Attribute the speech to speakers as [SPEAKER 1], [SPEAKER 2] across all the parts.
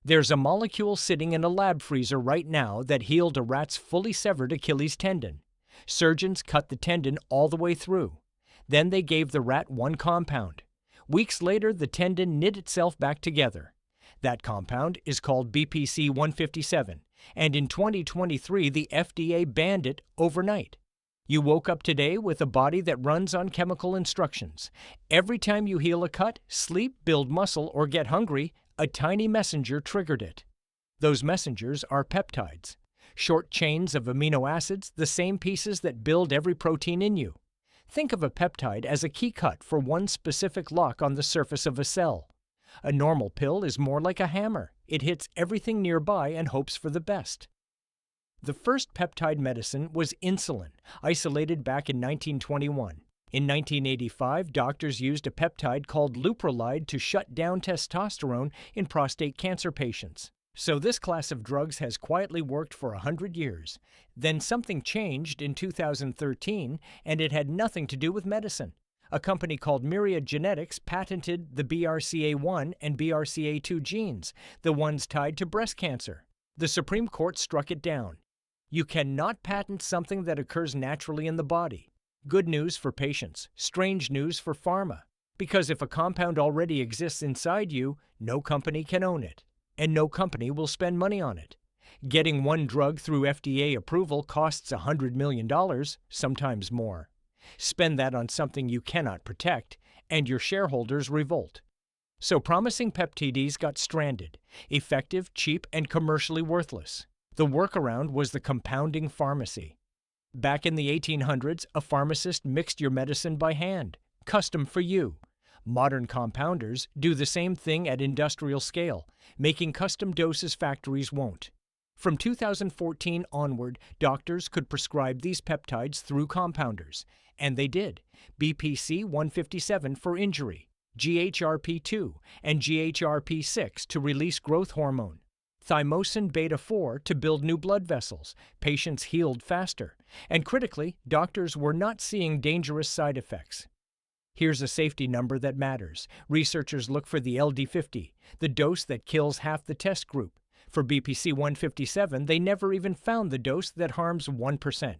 [SPEAKER 1] There's a molecule sitting in a lab freezer right now that healed a rat's fully severed Achilles tendon. Surgeons cut the tendon all the way through. Then they gave the rat one compound. Weeks later, the tendon knit itself back together. That compound is called BPC 157, and in 2023 the FDA banned it overnight. You woke up today with a body that runs on chemical instructions. Every time you heal a cut, sleep, build muscle, or get hungry, a tiny messenger triggered it. Those messengers are peptides, short chains of amino acids, the same pieces that build every protein in you. Think of a peptide as a key cut for one specific lock on the surface of a cell. A normal pill is more like a hammer. It hits everything nearby and hopes for the best. The first peptide medicine was insulin, isolated back in 1921. In 1985, doctors used a peptide called luprolide to shut down testosterone in prostate cancer patients. So this class of drugs has quietly worked for 100 years. Then something changed in 2013, and it had nothing to do with medicine. A company called Myriad Genetics patented the BRCA1 and BRCA2 genes, the ones tied to breast cancer. The Supreme Court struck it down. You cannot patent something that occurs naturally in the body. Good news for patients, strange news for pharma. Because if a compound already exists inside you, no company can own it, and no company will spend money on it. Getting one drug through FDA approval costs $100 million, sometimes more. Spend that on something you cannot protect, and your shareholders revolt. So promising peptides got stranded, effective, cheap, and commercially worthless. The workaround was the compounding pharmacy. Back in the 1800s, a pharmacist mixed your medicine by hand, custom for you. Modern compounders do the same thing at industrial scale, making custom doses factories won't. From 2014 onward, doctors could prescribe these peptides through compounders, and they did. BPC 157 for injury, GHRP2 and GHRP6 to release growth hormone, thymosin beta-4 to build new blood vessels. Patients healed faster, and critically, doctors were not seeing dangerous side effects. Here's a safety number that matters. Researchers look for the LD50, the dose that kills half the test group. For BPC 157, they never even found the dose that harms 1%.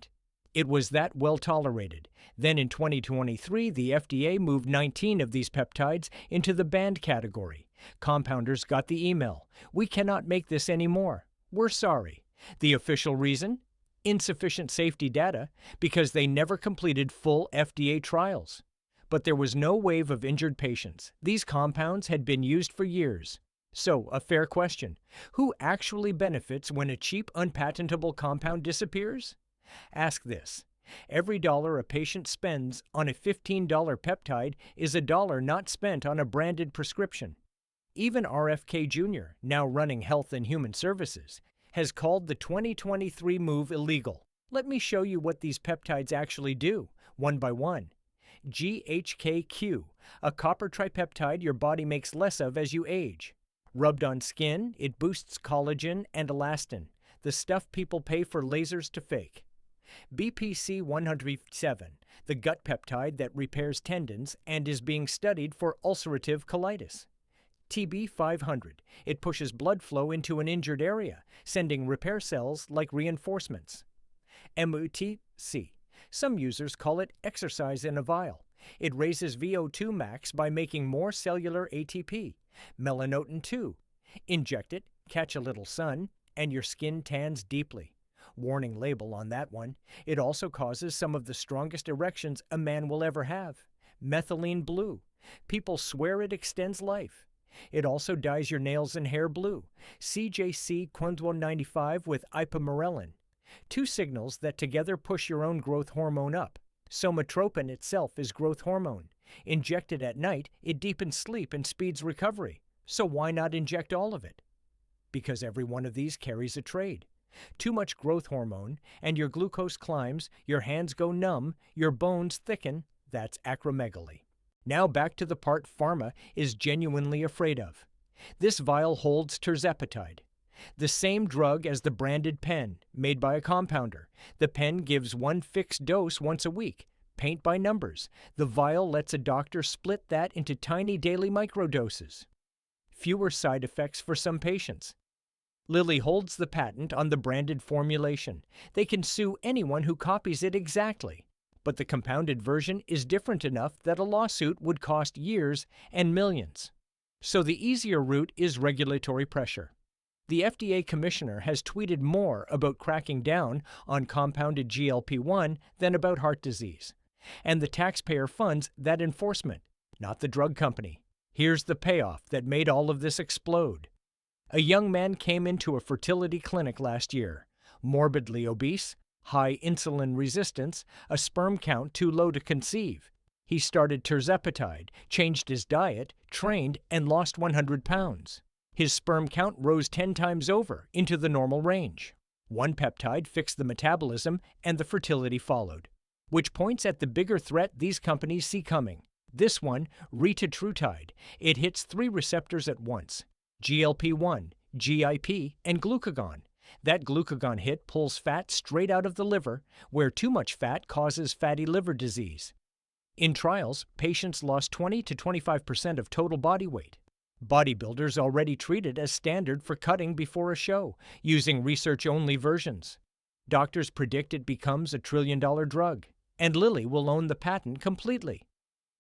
[SPEAKER 1] It was that well tolerated. Then in 2023, the FDA moved 19 of these peptides into the banned category. Compounders got the email. We cannot make this anymore. We're sorry. The official reason? Insufficient safety data, because they never completed full FDA trials. But there was no wave of injured patients. These compounds had been used for years. So, a fair question. Who actually benefits when a cheap, unpatentable compound disappears? Ask this. Every dollar a patient spends on a $15 peptide is a dollar not spent on a branded prescription. Even RFK Jr., now running Health and Human Services, has called the 2023 move illegal. Let me show you what these peptides actually do, one by one. GHKQ, a copper tripeptide your body makes less of as you age. Rubbed on skin, it boosts collagen and elastin, the stuff people pay for lasers to fake. BPC 107, the gut peptide that repairs tendons and is being studied for ulcerative colitis. TB 500, it pushes blood flow into an injured area, sending repair cells like reinforcements. MUTC, some users call it exercise in a vial. It raises VO2 max by making more cellular ATP. Melanotin 2. Inject it, catch a little sun, and your skin tans deeply. Warning label on that one. It also causes some of the strongest erections a man will ever have. Methylene blue. People swear it extends life. It also dyes your nails and hair blue. CJC Quinton95 with ipamorelin. Two signals that together push your own growth hormone up. Somatropin itself is growth hormone. Injected at night, it deepens sleep and speeds recovery. So why not inject all of it? Because every one of these carries a trade. Too much growth hormone, and your glucose climbs, your hands go numb, your bones thicken. That's acromegaly. Now back to the part pharma is genuinely afraid of. This vial holds tirzepatide, the same drug as the branded pen, made by a compounder. The pen gives one fixed dose once a week. Paint by numbers. The vial lets a doctor split that into tiny daily microdoses. fewer side effects for some patients. Lilly holds the patent on the branded formulation. They can sue anyone who copies it exactly. But the compounded version is different enough that a lawsuit would cost years and millions. So the easier route is regulatory pressure. The FDA commissioner has tweeted more about cracking down on compounded GLP-1 than about heart disease. And the taxpayer funds that enforcement, not the drug company. Here's the payoff that made all of this explode. A young man came into a fertility clinic last year, morbidly obese, high insulin resistance, a sperm count too low to conceive. He started tirzepatide, changed his diet, trained, and lost 100 pounds. His sperm count rose 10 times over into the normal range. One peptide fixed the metabolism, and the fertility followed. Which points at the bigger threat these companies see coming. This one, retatrutide, it hits 3 receptors at once: GLP-1, GIP, and glucagon. That glucagon hit pulls fat straight out of the liver, where too much fat causes fatty liver disease. In trials, patients lost 20 to 25% of total body weight. Bodybuilders already treat it as standard for cutting before a show, using research-only versions. Doctors predict it becomes a trillion-dollar drug, and Lilly will own the patent completely.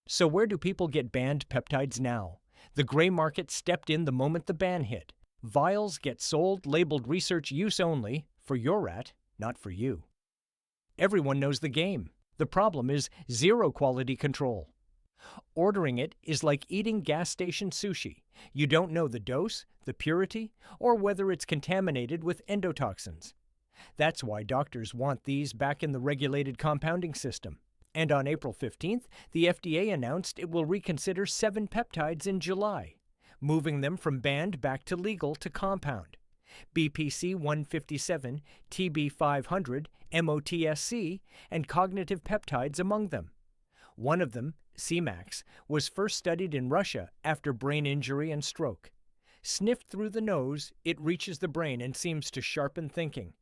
[SPEAKER 1] So where do people get banned peptides now? The gray market stepped in the moment the ban hit. Vials get sold labeled research use only, for your rat, not for you. Everyone knows the game. The problem is zero quality control. Ordering it is like eating gas station sushi. You don't know the dose, the purity, or whether it's contaminated with endotoxins. That's why doctors want these back in the regulated compounding system. And on April 15th, the FDA announced it will reconsider 7 peptides in July, moving them from banned back to legal to compound. BPC 157, TB 500, MOTSC, and cognitive peptides among them. One of them, Cmax, was first studied in Russia after brain injury and stroke. Sniffed through the nose, it reaches the brain and seems to sharpen thinking.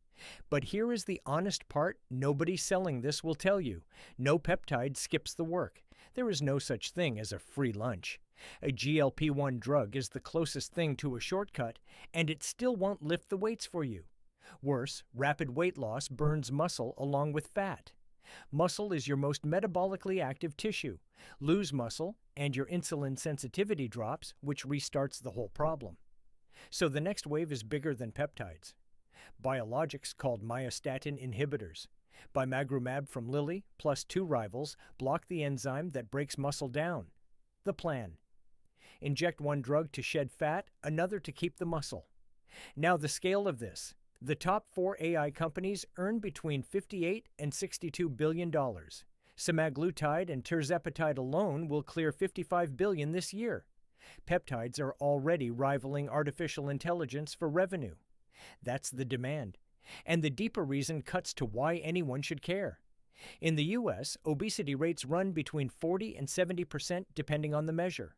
[SPEAKER 1] But here is the honest part nobody selling this will tell you. No peptide skips the work. There is no such thing as a free lunch. A GLP-1 drug is the closest thing to a shortcut, and it still won't lift the weights for you. Worse, rapid weight loss burns muscle along with fat. Muscle is your most metabolically active tissue. Lose muscle, and your insulin sensitivity drops, which restarts the whole problem. So the next wave is bigger than peptides. Biologics called myostatin inhibitors. Bimagrumab from Lilly, plus 2 rivals, block the enzyme that breaks muscle down. The plan: inject one drug to shed fat, another to keep the muscle. Now the scale of this. The top 4 AI companies earn between $58 and $62 billion. Semaglutide and tirzepatide alone will clear $55 billion this year. Peptides are already rivaling artificial intelligence for revenue. That's the demand. And the deeper reason cuts to why anyone should care. In the U.S., obesity rates run between 40 and 70% depending on the measure.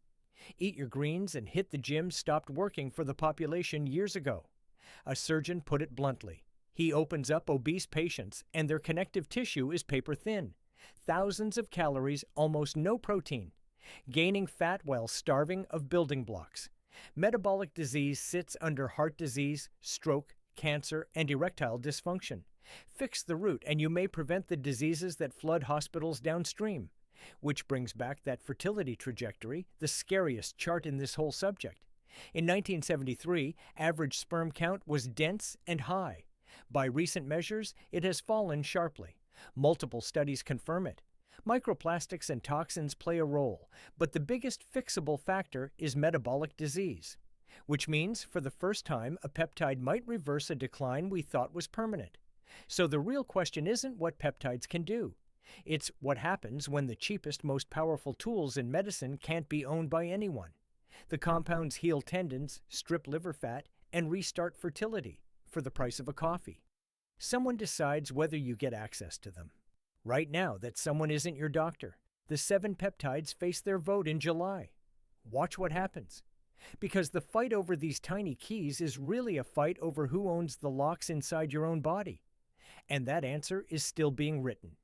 [SPEAKER 1] Eat your greens and hit the gym stopped working for the population years ago. A surgeon put it bluntly. He opens up obese patients and their connective tissue is paper thin. Thousands of calories, almost no protein. Gaining fat while starving of building blocks. Metabolic disease sits under heart disease, stroke, cancer, and erectile dysfunction. Fix the root and you may prevent the diseases that flood hospitals downstream. Which brings back that fertility trajectory, the scariest chart in this whole subject. In 1973, average sperm count was dense and high. By recent measures, it has fallen sharply. Multiple studies confirm it. Microplastics and toxins play a role, but the biggest fixable factor is metabolic disease, which means for the first time a peptide might reverse a decline we thought was permanent. So the real question isn't what peptides can do. It's what happens when the cheapest, most powerful tools in medicine can't be owned by anyone. The compounds heal tendons, strip liver fat, and restart fertility for the price of a coffee. Someone decides whether you get access to them. Right now, that someone isn't your doctor. The 7 peptides face their vote in July. Watch what happens. Because the fight over these tiny keys is really a fight over who owns the locks inside your own body. And that answer is still being written.